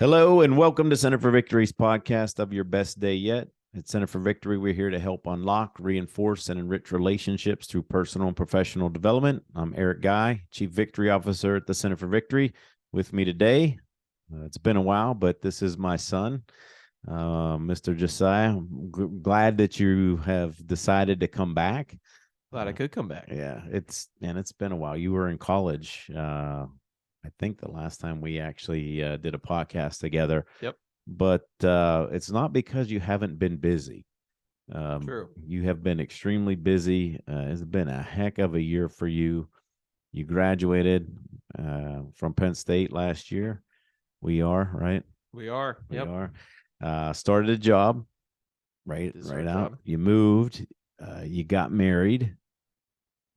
Hello and welcome to Center for Victory's podcast of your best day yet. At Center for Victory, we're here to help unlock, reinforce, and enrich relationships through personal and professional development. I'm Eric Guy, Chief Victory Officer at the Center for Victory. With me today, it's been a while, but this is my son, Mr. Josiah. I'm glad that you have decided to come back. Glad I could come back. Yeah, it's been a while. You were in college. I think the last time we actually did a podcast together. Yep. But it's not because you haven't been busy. True. You have been extremely busy. It's been a heck of a year for you. You graduated from Penn State last year. We are, right? We are. We Yep. are. Started a job, right Deserved out. job. You moved. You got married.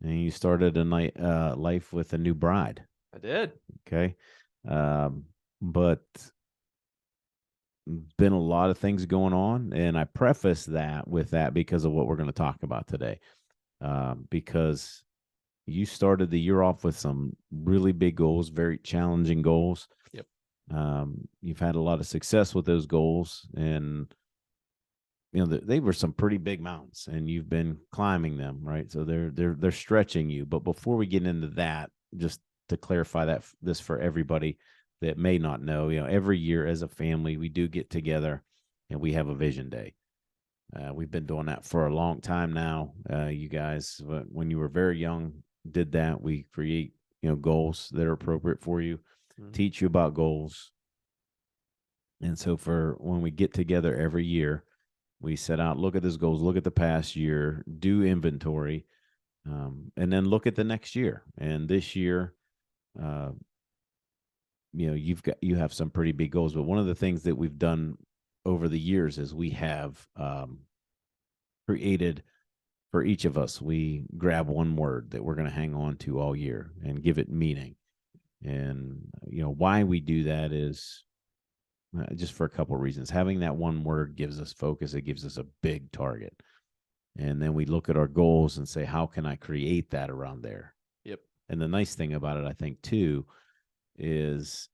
And you started a life with a new bride. I did. Okay. But been a lot of things going on. And I preface that with that because of what we're going to talk about today. Because you started the year off with some really big goals, very challenging goals. Yep. You've had a lot of success with those goals. And they were some pretty big mountains, and you've been climbing them, right? So they're stretching you. But before we get into that, just to clarify this for everybody that may not know, every year as a family, we do get together and we have a vision day. We've been doing that for a long time now. You guys, when you were very young, did that. We create, goals that are appropriate for you, teach you about goals. And so for when we get together every year, we set out, look at those goals, look at the past year, do inventory, and then look at the next year. And this year, you have some pretty big goals. But one of the things that we've done over the years is we have created for each of us, we grab one word that we're going to hang on to all year and give it meaning. And, why we do that is just for a couple of reasons. Having that one word gives us focus. It gives us a big target. And then we look at our goals and say, how can I create that around there? Yep. And the nice thing about it, I think, too, is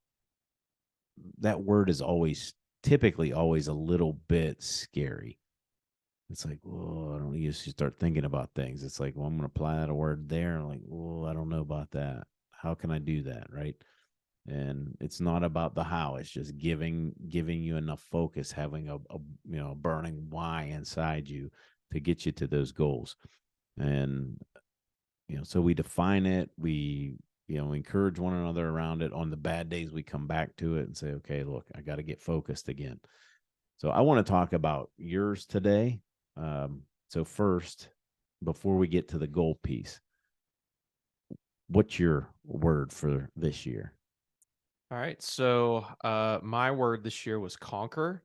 that word is typically always a little bit scary. It's like, I don't usually start thinking about things. It's like, I'm going to apply that word there. I'm like, I don't know about that. How can I do that? Right. And it's not about the how. It's just giving you enough focus, having a burning why inside you to get you to those goals. And so we define it. We encourage one another around it. On the bad days, we come back to it and say, okay, look, I got to get focused again. So I want to talk about yours today. So first, before we get to the goal piece, what's your word for this year? All right. So my word this year was conquer.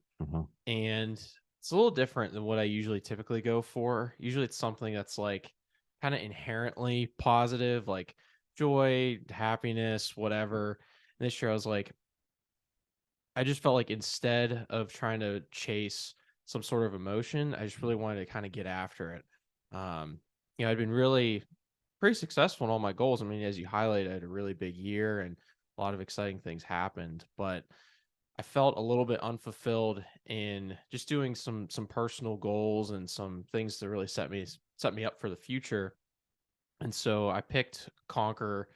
And it's a little different than what I typically go for. Usually it's something that's like kind of inherently positive, like joy, happiness, whatever. And this year I was like, I just felt like instead of trying to chase some sort of emotion, I just really wanted to kind of get after it. I'd been really pretty successful in all my goals. I mean, as you highlighted, I had a really big year and a lot of exciting things happened, but I felt a little bit unfulfilled in just doing some personal goals and some things to really set me up for the future. And so I picked Conquer.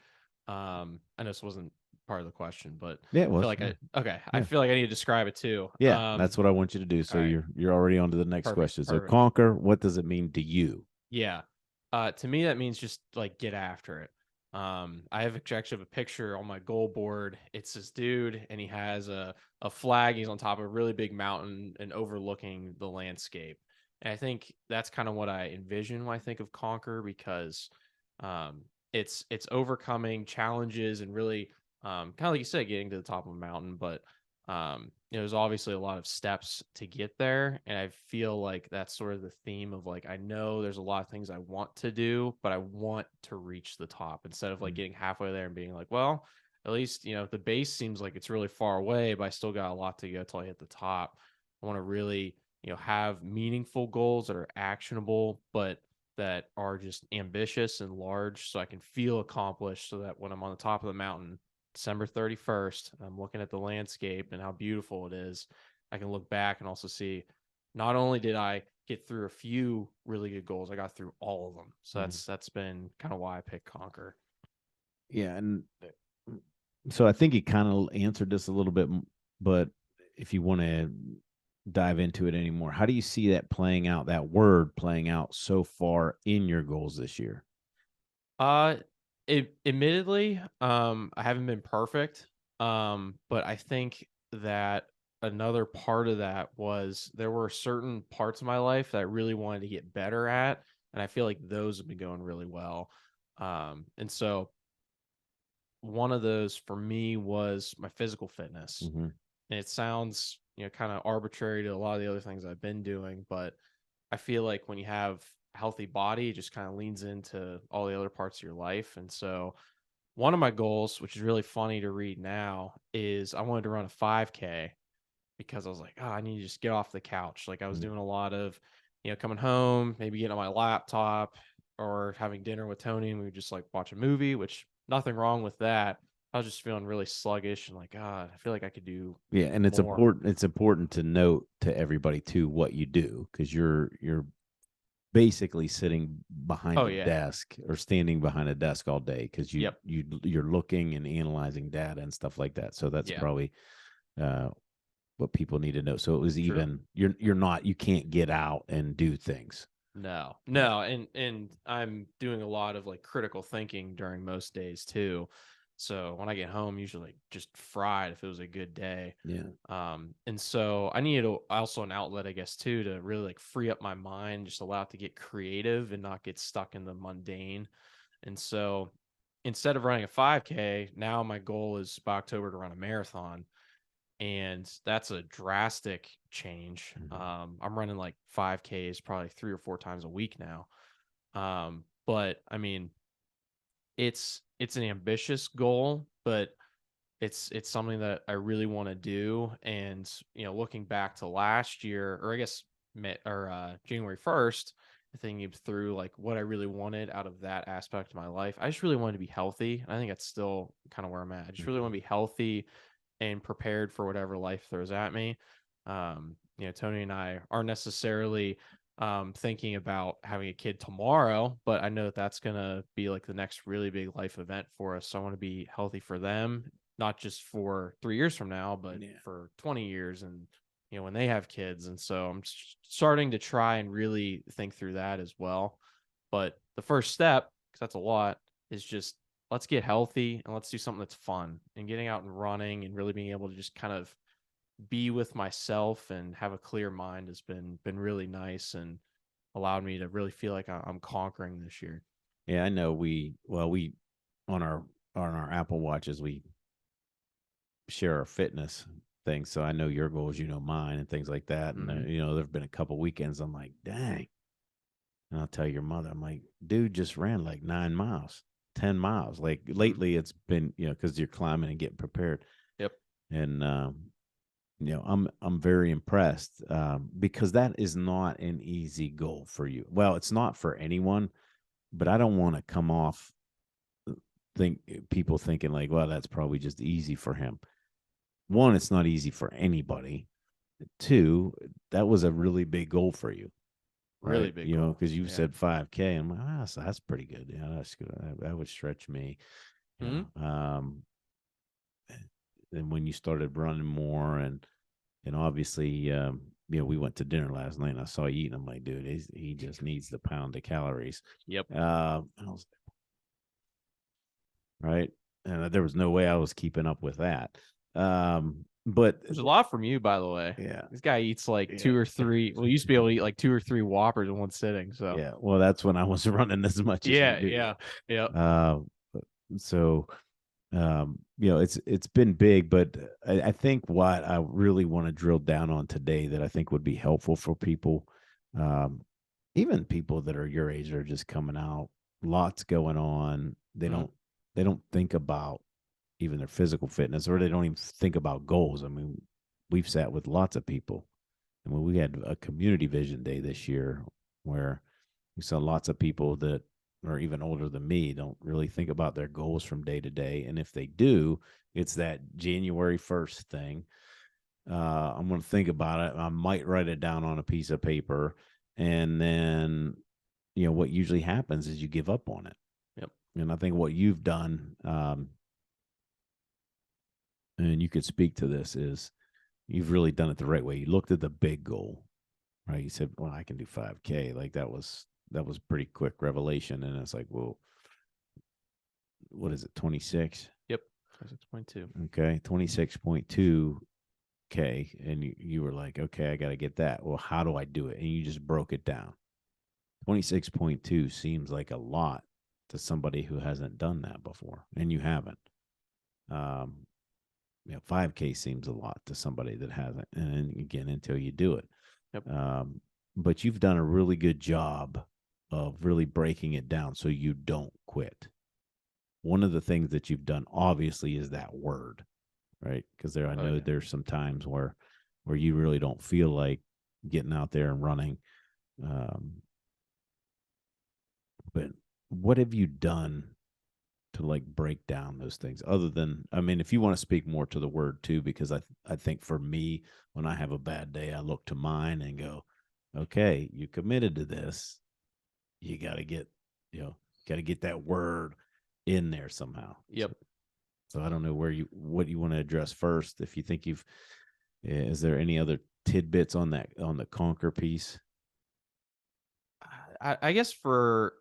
I know this wasn't part of the question, but Yeah, it I was. feel like Yeah. I feel like I need to describe it too. Yeah, that's what I want you to do. So All right. you're already on to the next question. So Perfect. conquer, what does it mean to you? Yeah. To me, that means just like get after it. I have actually have a picture on my goal board. It's this dude, and he has a flag. He's on top of a really big mountain and overlooking the landscape. And I think that's kind of what I envision when I think of conquer, because it's overcoming challenges and really kind of like you said, getting to the top of a mountain, but there's obviously a lot of steps to get there. And I feel like that's sort of the theme of like, I know there's a lot of things I want to do, but I want to reach the top instead of like getting halfway there and being like, well, at least, the base seems like it's really far away, but I still got a lot to go till I hit the top. I want to really, have meaningful goals that are actionable, but that are just ambitious and large so I can feel accomplished so that when I'm on the top of the mountain, December 31st, I'm looking at the landscape and how beautiful it is, I can look back and also see not only did I get through a few really good goals, I got through all of them. So Mhm. that's been kind of why I picked Conquer. Yeah, and so I think you kind of answered this a little bit, but if you want to dive into it anymore, how do you see that playing out, that word playing out so far in your goals this year? Uh, admittedly, I haven't been perfect. But I think that another part of that was there were certain parts of my life that I really wanted to get better at, and I feel like those have been going really well. And so one of those for me was my physical fitness. Mm-hmm. And it sounds, kind of arbitrary to a lot of the other things I've been doing, but I feel like when you have a healthy body, it just kind of leans into all the other parts of your life. And so one of my goals, which is really funny to read now, is I wanted to run a 5K because I was like, oh, I need to just get off the couch. Like I was doing a lot of, coming home, maybe getting on my laptop or having dinner with Tony and we would just like watch a movie, which nothing wrong with that. I was just feeling really sluggish and like, God, I feel like I could do Yeah, and it's more. important. It's important to note to everybody too what you do, because you're basically sitting behind Oh a yeah. desk or standing behind a desk all day because Yep. you're looking and analyzing data and stuff like that. So that's Yeah. probably uh, what people need to know. So it was True. even you can't get out and do things. No, Right. no, and I'm doing a lot of like critical thinking during most days too. So when I get home, usually just fried if it was a good day. Yeah. And so I needed also an outlet, I guess, too, to really like free up my mind, just allow it to get creative and not get stuck in the mundane. And so instead of running a 5K, now my goal is by October to run a marathon, and that's a drastic change. Mhm. I'm running like 5Ks probably 3 or 4 times a week now. But I mean, it's an ambitious goal, but it's something that I really want to do. And looking back to last year, or I guess January 1st, thinking through like what I really wanted out of that aspect of my life, I just really wanted to be healthy. I think that's still kind of where I'm at. I just really want to be healthy and prepared for whatever life throws at me. Tony and I aren't necessarily thinking about having a kid tomorrow, but I know that that's going to be like the next really big life event for us. So I want to be healthy for them, not just for 3 years from now, but Yeah. for 20 years and, when they have kids. And so I'm starting to try and really think through that as well. But the first step, because that's a lot, is just let's get healthy and let's do something that's fun, and getting out and running and really being able to just kind of be with myself and have a clear mind has been really nice and allowed me to really feel like I'm conquering this year. Yeah, I know we on our Apple Watches we share our fitness things. So I know your goals, mine and things like that. And Hmm. there've been a couple weekends I'm like, dang. And I'll tell your mother, I'm like, dude just ran like 9 miles, 10 miles. Like Hmm. lately it's been, because you're climbing and getting prepared. Yep. And I'm very impressed, because that is not an easy goal for you. Well, it's not for anyone, but I don't want to come off think people thinking like, well, that's probably just easy for him. One, it's not easy for anybody. Two, that was a really big goal for you, Really right? big goal. Because you Yeah. said 5K. I'm like, so that's pretty good. Yeah, that's good. That would stretch me. You Hmm. know, and when you started running more, and obviously, we went to dinner last night, and I saw you eating. I'm like, dude, he just needs the pound of calories. Yep. I was right, and there was no way I was keeping up with that. But There's a lot from you, by the way. yeah, This guy eats like yeah, two or three. Well, he used to be able to eat like 2 or 3 Whoppers in one sitting. So yeah. Well, that's when I was running as much as you yeah, do. yeah, yeah. Uh, so it's been big, but I think what I really want to drill down on today that I think would be helpful for people, um, even people that are your age are just coming out, lots going on. Mm-hmm. They don't think about even their physical fitness, or they don't even think about goals. I mean, we've sat with lots of people. I mean, we had a community vision day this year where we saw lots of people that or even older than me don't really think about their goals from day to day. And if they do, it's that January 1st thing. I'm going to think about it. I might write it down on a piece of paper. And then, what usually happens is you give up on it. Yep. And I think what you've done, and you could speak to this, is you've really done it the right way. You looked at the big goal, right? You said, well, I can do 5K. Like that was pretty quick revelation. And it's like, well, what is it? 26. Yep. 26.2. Okay. 26.2K. And you were like, okay, I got to get that. Well, how do I do it? And you just broke it down. 26.2 seems like a lot to somebody who hasn't done that before, and you haven't. 5K seems a lot to somebody that hasn't, and again, until you do it. Yep. But you've done a really good job of really breaking it down so you don't quit. One of the things that you've done, obviously, is that word, right? Because I know there's some times where you really don't feel like getting out there and running. But what have you done to like break down those things, other than, I mean, if you want to speak more to the word too, because I think for me, when I have a bad day, I look to mine and go, okay, you committed to this. You got to get, that word in there somehow. Yep. So I don't know what you want to address first. If you think is there any other tidbits on the conquer piece? I guess for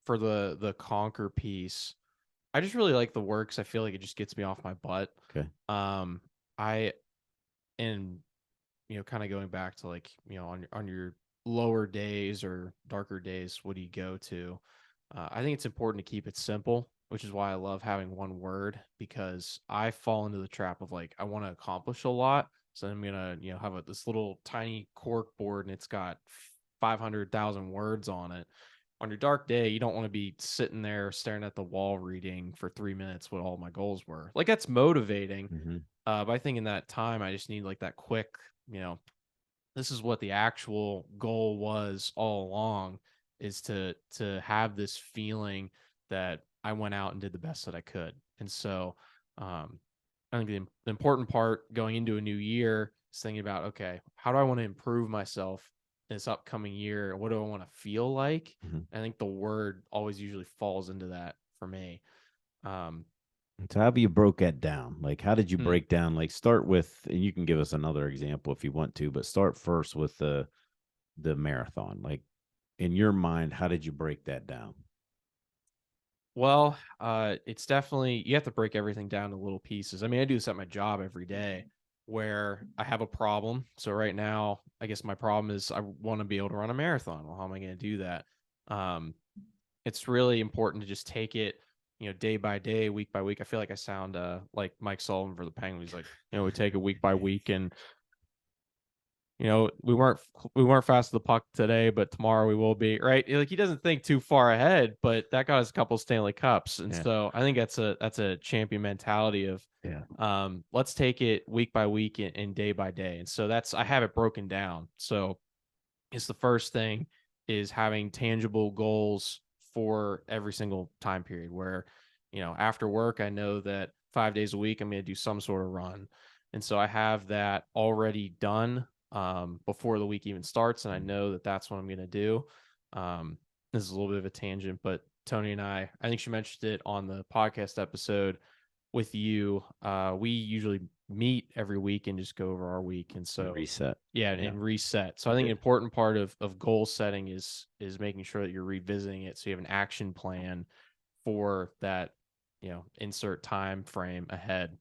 the conquer piece, I just really like the word because I feel like it just gets me off my butt. Okay. I and kind of going back to like on your lower days or darker days, what do you go to? I think it's important to keep it simple, which is why I love having one word, because I fall into the trap of like I want to accomplish a lot, so I'm gonna have this little tiny cork board and it's got 500,000 words on it. On your dark day, you don't want to be sitting there staring at the wall reading for 3 minutes what all my goals were. Like that's motivating. Mm-hmm. But I think in that time, I just need like that quick, this is what the actual goal was all along, is to have this feeling that I went out and did the best that I could. And so I think the important part going into a new year is thinking about, okay, how do I want to improve myself this upcoming year? What do I want to feel like? Mm-hmm. I think the word always usually falls into that for me. So how have you broke that down? Like, how did you break down? Like, start with, and you can give us another example if you want to, but start first with the marathon. Like, in your mind, how did you break that down? Well, it's definitely, you have to break everything down to little pieces. I mean, I do this at my job every day where I have a problem. So right now, I guess my problem is I want to be able to run a marathon. Well, how am I going to do that? It's really important to just take it, day by day, week by week. I feel like I sound like Mike Sullivan for the Penguins. Like, we take it week by week, and we weren't fast to the puck today, but tomorrow we will be, right? Like he doesn't think too far ahead, but that got us a couple Stanley Cups, and so I think that's a champion mentality of let's take it week by week and day by day, and so I have it broken down. So it's the first thing is having tangible goals for every single time period where after work I know that 5 days a week I'm going to do some sort of run, and so I have that already done before the week even starts, and I know that that's what I'm going to do. This is a little bit of a tangent, but Tony and I think she mentioned it on the podcast episode with you. We usually meet every week and just go over our week, and so reset. And reset. So I think an important part of goal setting is making sure that you're revisiting it, so you have an action plan for that, insert time frame ahead.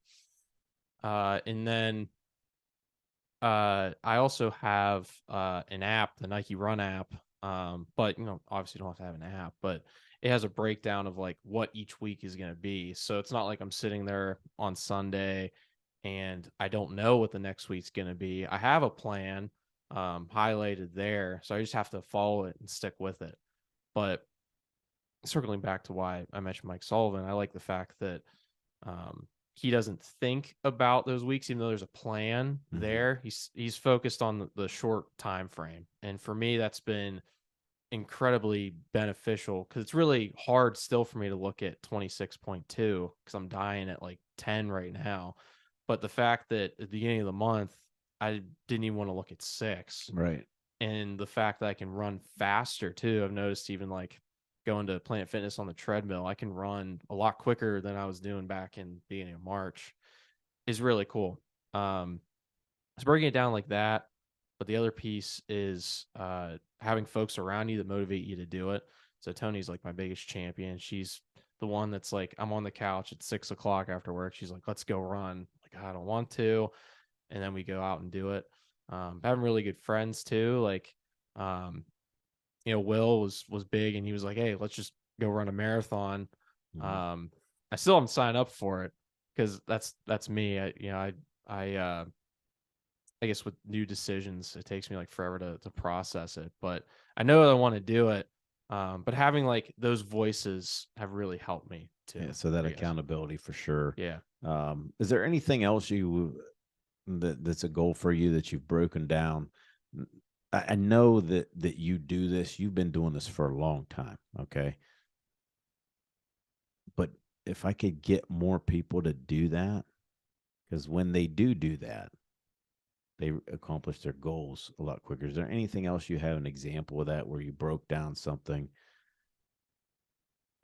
And then I also have an app, the Nike Run app. But obviously you don't have to have an app, but it has a breakdown of like what each week is going to be. So it's not like I'm sitting there on Sunday and I don't know what the next week's going to be. I have a plan highlighted there, so I just have to follow it and stick with it. But circling back to why I mentioned Mike Sullivan, I like the fact that he doesn't think about those weeks, even though there's a plan there. He's focused on the short time frame, and for me, that's been incredibly beneficial because it's really hard still for me to look at 26.2 because I'm dying at like 10 right now. But the fact that at the beginning of the month, I didn't even want to look at 6. Right. And the fact that I can run faster too. I've noticed even like going to Planet Fitness on the treadmill, I can run a lot quicker than I was doing back in the beginning of March is really cool. So breaking it down like that. But the other piece is having folks around you that motivate you to do it. So Tony's like my biggest champion. She's the one that's like, I'm on the couch at 6 o'clock after work. She's like, let's go run. Like, I don't want to. And then we go out and do it. Having really good friends too. Like, um, Will was big and he was like, hey, let's just go run a marathon. I still haven't signed up for it because that's me. I guess with new decisions, it takes me like forever to process it, but I know I want to do it. But having like those voices have really helped me too. Yeah, so that accountability for sure. Yeah. Is there anything else that's a goal for you that you've broken down? I know that you do this. You've been doing this for a long time. Okay. But if I could get more people to do that, because when they do that, they accomplish their goals a lot quicker. Is there anything else you have an example of that where you broke down something?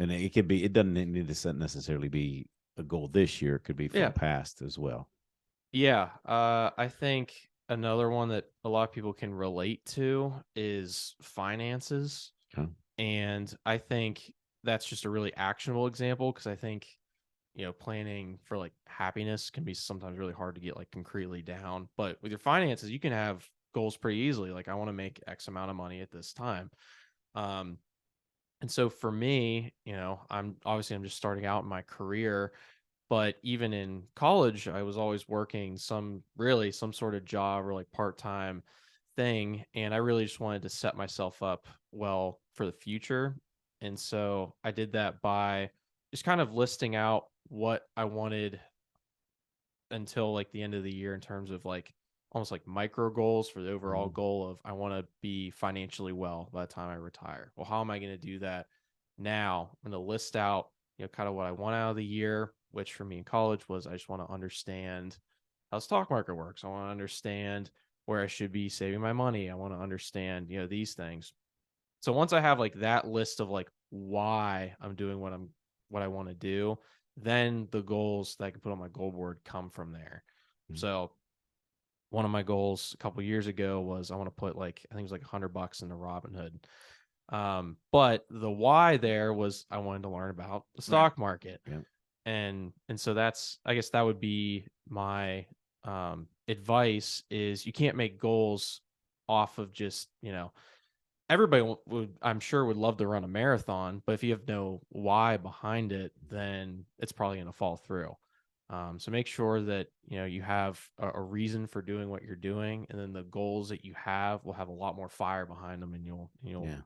And it could be, it doesn't need to necessarily be a goal this year. It could be from past as well. Yeah. I think another one that a lot of people can relate to is finances. Okay. And I think that's just a really actionable example because I think, planning for like happiness can be sometimes really hard to get like concretely down. But with your finances, you can have goals pretty easily. Like I want to make X amount of money at this time. And so for me, I'm just starting out in my career, but even in college, I was always working some sort of job or like part-time thing. And I really just wanted to set myself up well for the future. And so I did that by just kind of listing out what I wanted until like the end of the year in terms of like almost like micro goals for the overall goal of I want to be financially well by the time I retire. Well, how am I going to do that now? I'm going to list out, kind of what I want out of the year, which for me in college was I just want to understand how the stock market works. I want to understand where I should be saving my money. I want to understand, these things. So once I have like that list of like why I'm doing what I want to do, then the goals that I can put on my goal board come from there. So one of my goals a couple years ago was I want to put like, I think it was like $100 into Robinhood. But the why there was I wanted to learn about the stock market. Yeah. And so that's, I guess that would be my advice is you can't make goals off of just, everybody would, I'm sure, would love to run a marathon, but if you have no why behind it, then it's probably going to fall through. So make sure that you have a reason for doing what you're doing, and then the goals that you have will have a lot more fire behind them, and you'll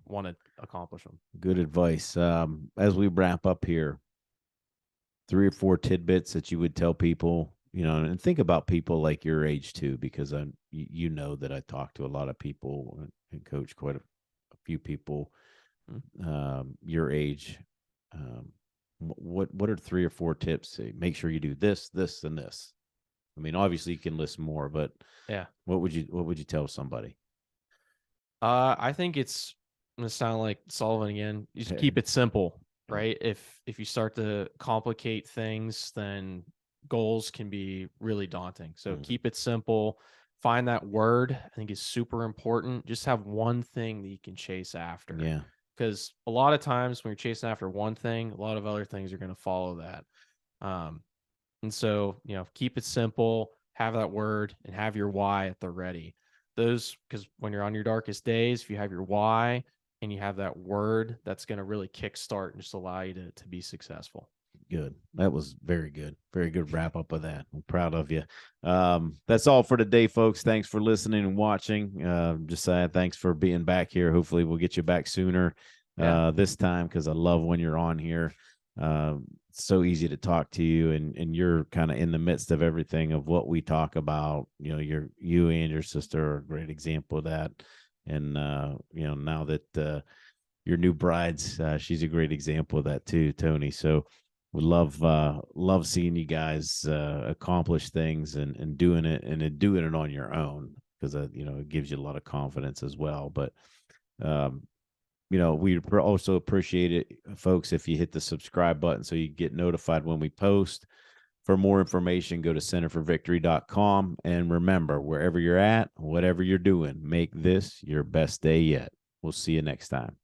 want to accomplish them. Good advice. As we wrap up here, 3 or 4 tidbits that you would tell people, and think about people like your age too, because that I talk to a lot of people and coach quite a few people your age. What are 3 or 4 tips? Make sure you do this, this, and this. I mean, obviously you can list more, but yeah, what would you tell somebody? I think it's going to sound like Sullivan again. You just keep it simple, right? If you start to complicate things, then goals can be really daunting. So keep it simple. Find that word. I think is super important. Just have one thing that you can chase after. Yeah. Because a lot of times when you're chasing after one thing, a lot of other things are going to follow that. And so, keep it simple, have that word, and have your why at the ready. Because when you're on your darkest days, if you have your why and you have that word, that's going to really kickstart and just allow you to be successful. Good. That was very good. Very good wrap up of that. I'm proud of you. That's all for today, folks. Thanks for listening and watching. Josiah, thanks for being back here. Hopefully we'll get you back sooner this time, because I love when you're on here. It's so easy to talk to you, and you're kind of in the midst of everything of what we talk about. You and your sister are a great example of that. And now that your new brides. She's a great example of that too, Tony. So we love seeing you guys accomplish things and doing it and doing it on your own, because it gives you a lot of confidence as well. But um, we also appreciate it, folks, if you hit the subscribe button so you get notified when we post. For more information, go to centerforvictory.com. And remember, wherever you're at, whatever you're doing, make this your best day yet. We'll see you next time.